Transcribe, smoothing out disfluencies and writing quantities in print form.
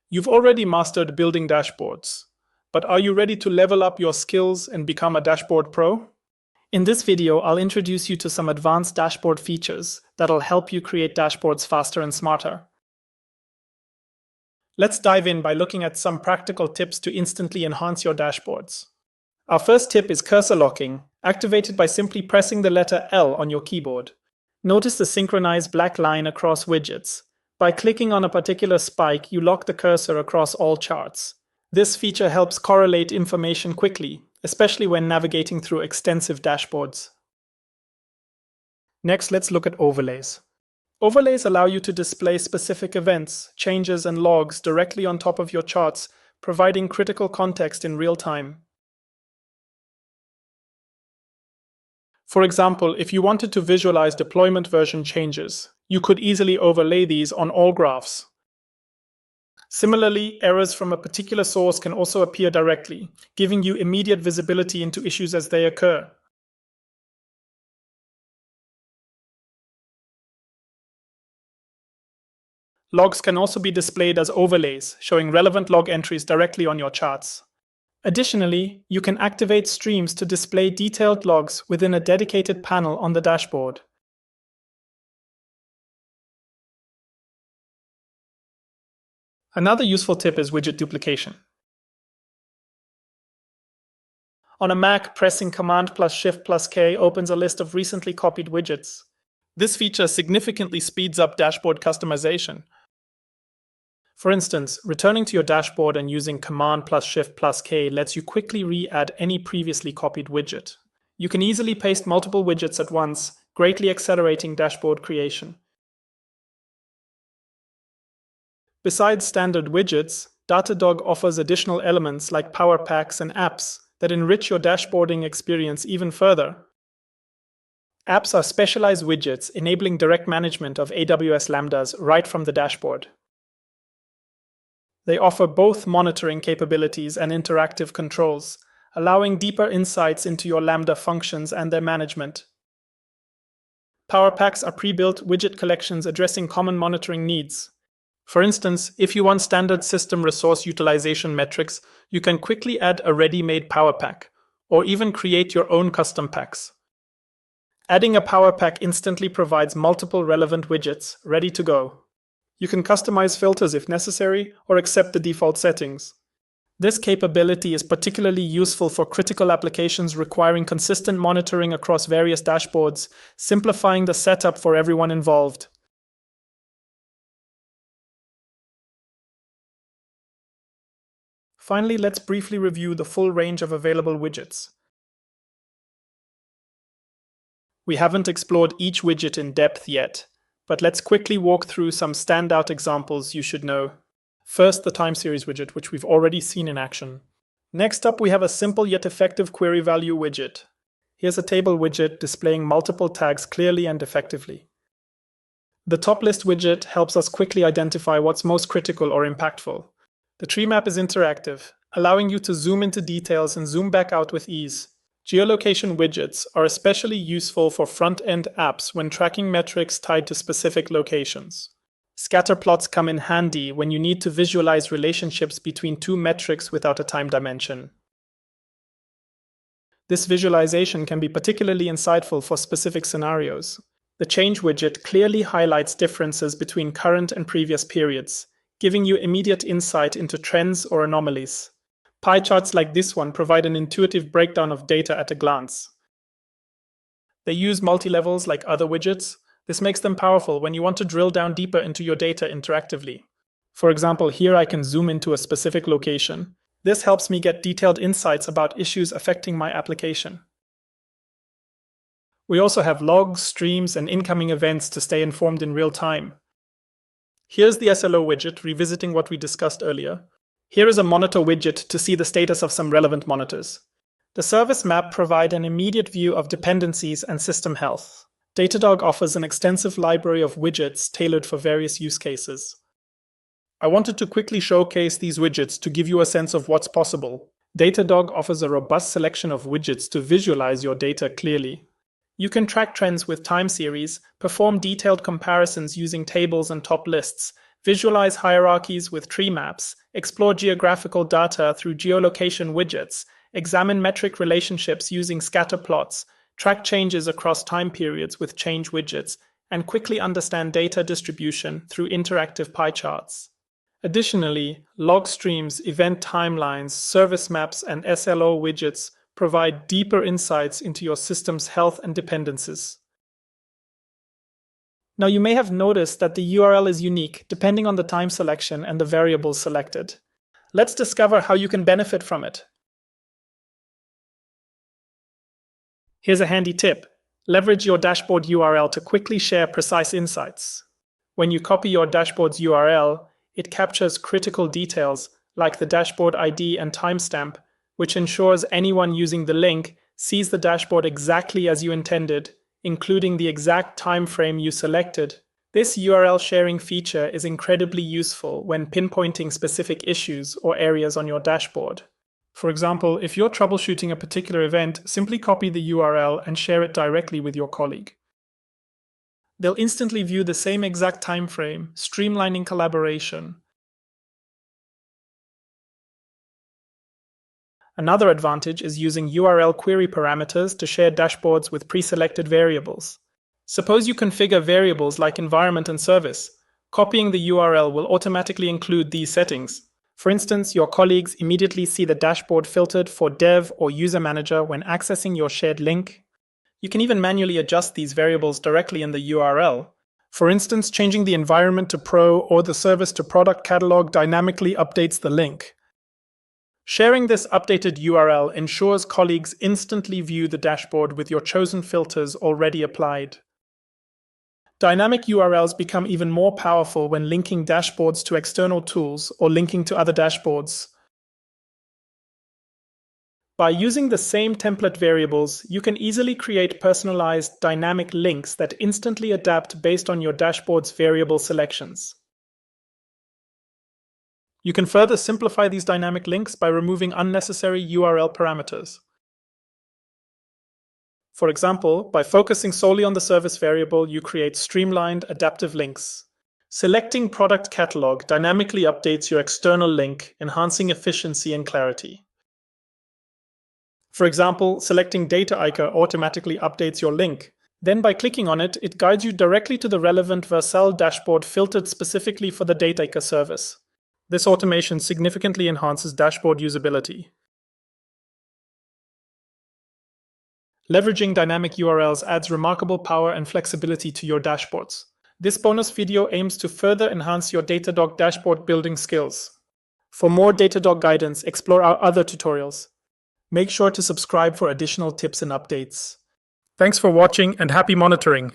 You've already mastered building dashboards, but are you ready to level up your skills and become a dashboard pro? In this video, I'll introduce you to some advanced dashboard features that'll help you create dashboards faster and smarter. Let's dive in by looking at some practical tips to instantly enhance your dashboards. Our first tip is cursor locking, activated by simply pressing the letter L on your keyboard. Notice the synchronized black line across widgets. By clicking on a particular spike, you lock the cursor across all charts. This feature helps correlate information quickly, especially when navigating through extensive dashboards. Next, let's look at overlays. Overlays allow you to display specific events, changes, and logs directly on top of your charts, providing critical context in real time. For example, if you wanted to visualize deployment version changes, you could easily overlay these on all graphs. Similarly, errors from a particular source can also appear directly, giving you immediate visibility into issues as they occur. Logs can also be displayed as overlays, showing relevant log entries directly on your charts. Additionally, you can activate streams to display detailed logs within a dedicated panel on the dashboard. Another useful tip is widget duplication. On a Mac, pressing Command plus Shift plus K opens a list of recently copied widgets. This feature significantly speeds up dashboard customization. For instance, returning to your dashboard and using Command plus Shift plus K lets you quickly re-add any previously copied widget. You can easily paste multiple widgets at once, greatly accelerating dashboard creation. Besides standard widgets, Datadog offers additional elements like power packs and apps that enrich your dashboarding experience even further. Apps are specialized widgets enabling direct management of AWS Lambdas right from the dashboard. They offer both monitoring capabilities and interactive controls, allowing deeper insights into your Lambda functions and their management. Power packs are pre-built widget collections addressing common monitoring needs. For instance, if you want standard system resource utilization metrics, you can quickly add a ready-made power pack, or even create your own custom packs. Adding a power pack instantly provides multiple relevant widgets ready to go. You can customize filters if necessary, or accept the default settings. This capability is particularly useful for critical applications requiring consistent monitoring across various dashboards, simplifying the setup for everyone involved. Finally, let's briefly review the full range of available widgets. We haven't explored each widget in depth yet, but let's quickly walk through some standout examples you should know. First, the time series widget, which we've already seen in action. Next up, we have a simple yet effective query value widget. Here's a table widget displaying multiple tags clearly and effectively. The top list widget helps us quickly identify what's most critical or impactful. The tree map is interactive, allowing you to zoom into details and zoom back out with ease. Geolocation widgets are especially useful for front-end apps when tracking metrics tied to specific locations. Scatter plots come in handy when you need to visualize relationships between two metrics without a time dimension. This visualization can be particularly insightful for specific scenarios. The change widget clearly highlights differences between current and previous periods, giving you immediate insight into trends or anomalies. Pie charts like this one provide an intuitive breakdown of data at a glance. They use multi-levels like other widgets. This makes them powerful when you want to drill down deeper into your data interactively. For example, here I can zoom into a specific location. This helps me get detailed insights about issues affecting my application. We also have logs, streams, and incoming events to stay informed in real time. Here's the SLO widget, revisiting what we discussed earlier. Here is a monitor widget to see the status of some relevant monitors. The service map provides an immediate view of dependencies and system health. Datadog offers an extensive library of widgets tailored for various use cases. I wanted to quickly showcase these widgets to give you a sense of what's possible. Datadog offers a robust selection of widgets to visualize your data clearly. You can track trends with time series, perform detailed comparisons using tables and top lists, Visualize hierarchies with tree maps, explore geographical data through geolocation widgets, examine metric relationships using scatter plots, track changes across time periods with change widgets, and quickly understand data distribution through interactive pie charts. Additionally, log streams, event timelines, service maps, and SLO widgets provide deeper insights into your system's health and dependencies. Now, you may have noticed that the URL is unique depending on the time selection and the variables selected. Let's discover how you can benefit from it. Here's a handy tip. Leverage your dashboard URL to quickly share precise insights. When you copy your dashboard's URL, it captures critical details like the dashboard ID and timestamp, which ensures anyone using the link sees the dashboard exactly as you intended, including the exact time frame you selected. This URL sharing feature is incredibly useful when pinpointing specific issues or areas on your dashboard. For example, if you're troubleshooting a particular event, simply copy the URL and share it directly with your colleague. They'll instantly view the same exact time frame, streamlining collaboration. Another advantage is using URL query parameters to share dashboards with pre-selected variables. Suppose you configure variables like environment and service. Copying the URL will automatically include these settings. For instance, your colleagues immediately see the dashboard filtered for dev or user manager when accessing your shared link. You can even manually adjust these variables directly in the URL. For instance, changing the environment to Pro or the service to Product Catalog dynamically updates the link. Sharing this updated URL ensures colleagues instantly view the dashboard with your chosen filters already applied. Dynamic URLs become even more powerful when linking dashboards to external tools or linking to other dashboards. By using the same template variables, you can easily create personalized dynamic links that instantly adapt based on your dashboard's variable selections. You can further simplify these dynamic links by removing unnecessary URL parameters. For example, by focusing solely on the service variable, you create streamlined, adaptive links. Selecting Product Catalog dynamically updates your external link, enhancing efficiency and clarity. For example, selecting Datadog automatically updates your link. Then by clicking on it, it guides you directly to the relevant Vercel dashboard filtered specifically for the Datadog service. This automation significantly enhances dashboard usability. Leveraging dynamic URLs adds remarkable power and flexibility to your dashboards. This bonus video aims to further enhance your Datadog dashboard building skills. For more Datadog guidance, explore our other tutorials. Make sure to subscribe for additional tips and updates. Thanks for watching and happy monitoring!